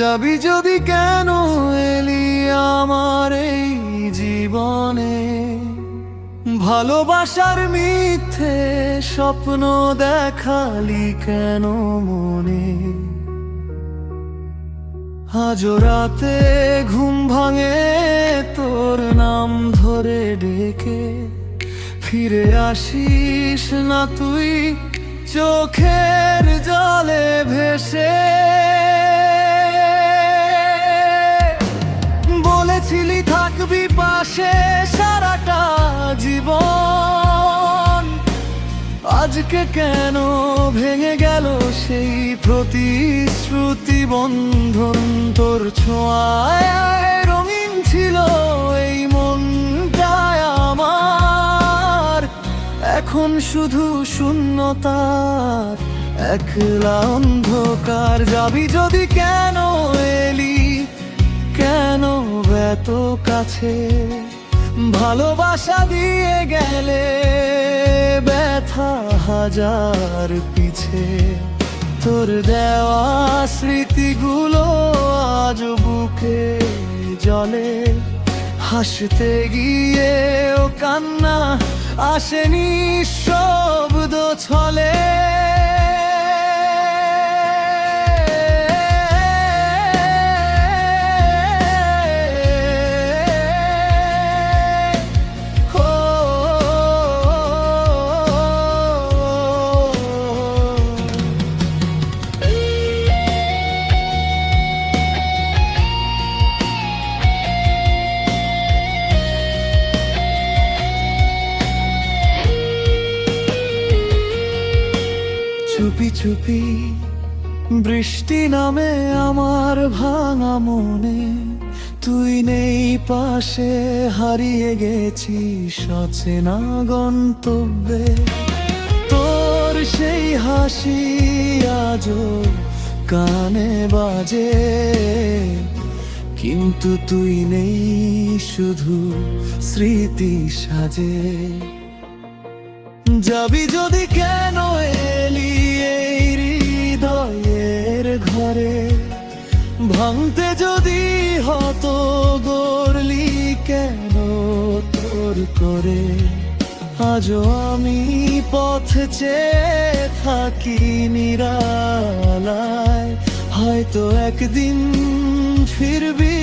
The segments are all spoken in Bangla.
যাবি যদি কেন এলি আমার এই জীবনে, ভালোবাসার মিথ্যে স্বপ্ন দেখালি কেন মনে। আজ রাতে ঘুম ভাঙে তোর নাম ধরে ডেকে, ফিরে আসিস না তুই চোখের জলে ভেসে। বলেছিলি থাকবি পাশে সারাটা জীবন, আজকে কেন ভেঙে গেল সেই প্রতিশ্রুতি বন্ধন। তোর ছোঁয়ায় রঙিন ছিল এই মনটায় আমার, এখন শুধু শূন্যতার একলা অন্ধকার। যাবি যদি কেন এলি, কেন এত কাছে, ভালোবাসা দিয়ে গেলে ব্যথা হাজার পিছে। তোর দেওয়া স্মৃতিগুলো আজ বুকে জলে, হাসতে গিয়ে ও কান্না আসেনি শব্দ ছলে। চুপি চুপি বৃষ্টি নামে আমার ভাঙা মনে, তুই নেই পাশে হারিয়ে গেছিস অচেনা গন্তব্যে। তোর সেই হাসি আজও কানে বাজে, কিন্তু তুই নেই শুধু স্মৃতি সাজে। যাবি যদি কেন এলি এই হৃদয়ের ঘরে, ভাঙতে যদি হতো গড়লি কেন তোর করে। আজও আমি পথ চেয়ে থাকি নিরালায়, হয়তো একদিন ফিরবি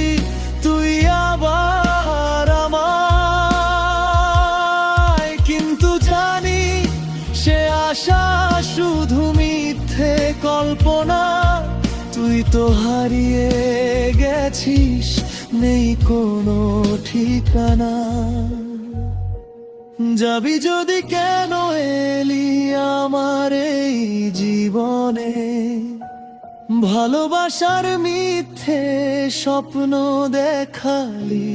তুই আবার আমায়। কিন্তু জানি সে আশা শুধু মিথ্যে কল্পনা, তুই তো হারিয়ে গেছিস নেই কোনো ঠিকানা। যাবি যদি কেন এলি আমার এই জীবনে, ভালোবাসার মিথ্যে স্বপ্ন দেখালি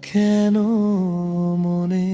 কেন মনে।